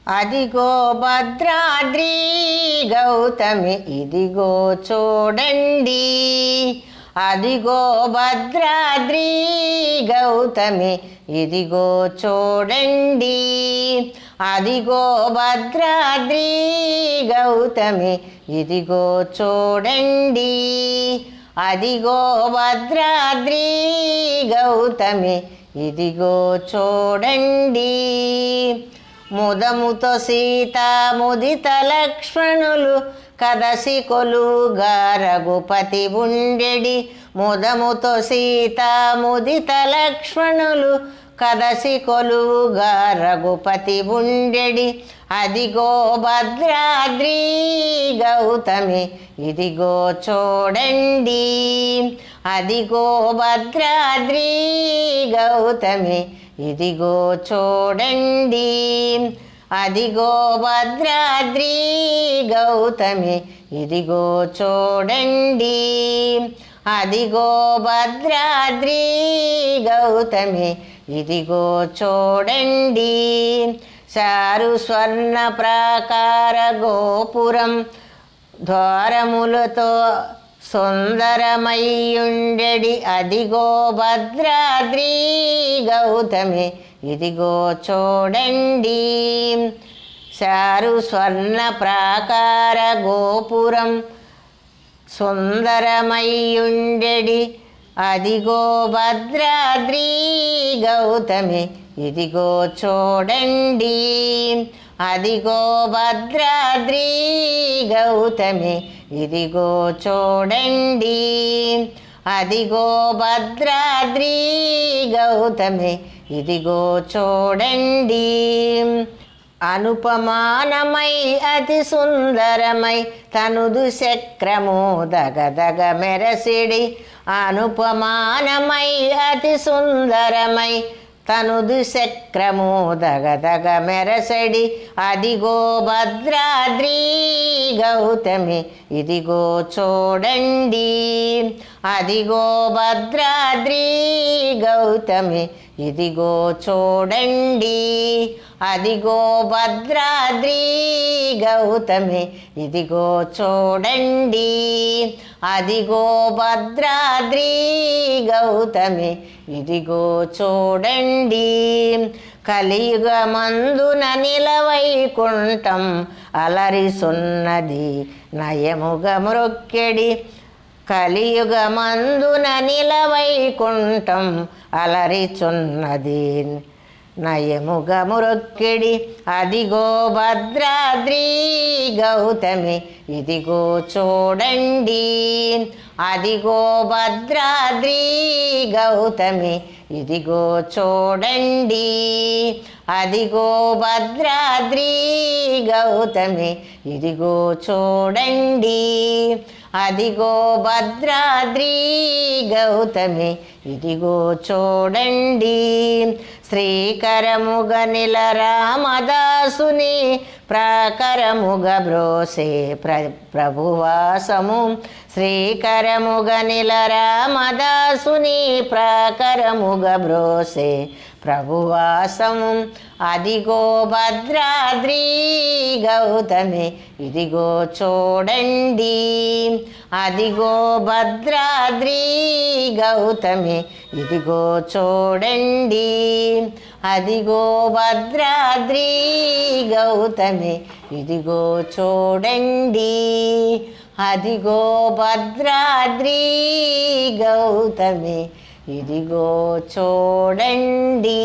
అదిగో భద్రాద్రి గౌతమి ఇదిగో చూడండి. అదిగో భద్రాద్రి గౌతమి ఇదిగో చూడండి. అదిగో భద్రాద్రి గౌతమి ఇదిగో చూడండి. అదిగో భద్రాద్రి గౌతమి ఇదిగో చూడండి. ముదముతో సీత ముదిత లక్ష్మణులు కదసి కొలుగా రఘుపతి ఉండెడి. ముదముతో సీత ముదిత లక్ష్మణులు కదసి కొలుగా రఘుపతి ఉండెడి. అదిగో భద్రాద్రి గౌతమి ఇదిగో చూడండి. అదిగో భద్రాద్రి గౌతమి ఇదిగో చూడండి. అదిగో భద్రాద్రి గౌతమి ఇదిగో చూడండి. అదిగో భద్రాద్రి గౌతమి ఇదిగో చూడండి. చారు స్వర్ణ ప్రాకార గోపురం ద్వారములతో సుందరమయ్యుండెడి. అదిగో భద్రాద్రి గౌతమి ఇదిగో చూడండి. చారు స్వర్ణ ప్రాకార గోపురం సుందరమయ్యుండెడి. అదిగో భద్రాద్రి గౌతమి ఇదిగో చూడండి. అదిగో భద్రాద్రి గౌతమి ఇదిగో చూడండి. అదిగో భద్రాద్రి గౌతమి ఇదిగో చూడండి. అనుపమానమై అతి సుందరమై తనుదు చక్రము దగదగ మెరసిడి. అనుపమానమై అతి సుందరమై తనుదు చక్రము దగదగ మెరసడి. అదిగో భద్రాద్రి గౌతమి ఇదిగో చూడండి. అదిగో భద్రాద్రి గౌతమి ఇదిగో చూడండి. అదిగో భద్రాద్రి గౌతమి ఇదిగో చూడండి. అదిగో భద్రాద్రి గౌతమి ఇదిగో చూడండి. కలియుగ మందున నిలవైకుంఠం అలరిసున్నది నయముగ మ్రొక్కెడి. కలియుగ మందున నిలవైకుంఠం అలరిచున్నది నయముగ మ్రొక్కెడి. అదిగో భద్రాద్రి గౌతమి ఇదిగో చూడండి. అదిగో భద్రాద్రి గౌతమి ఇదిగో చూడండి. అదిగో భద్రాద్రి గౌతమి ఇదిగో చూడండి. అదిగో భద్రాద్రి గౌతమి ఇదిగో చూడండి. శ్రీకరముగ నిల రామదాసుని ప్రాకరముగ బ్రోసే ప్రభువాసము. శ్రీకరముగ నిల రామదాసుని ప్రాకరముగ బ్రోసే ప్రభువాసము. అదిగో భద్రాద్రి గౌతమి ఇదిగో చూడండి. అదిగో భద్రాద్రి గౌతమి ఇదిగో చూడండి. అదిగో భద్రాద్రి గౌతమి ఇదిగో చూడండి. అదిగో భద్రాద్రి గౌతమి ఇదిగో చూడండి.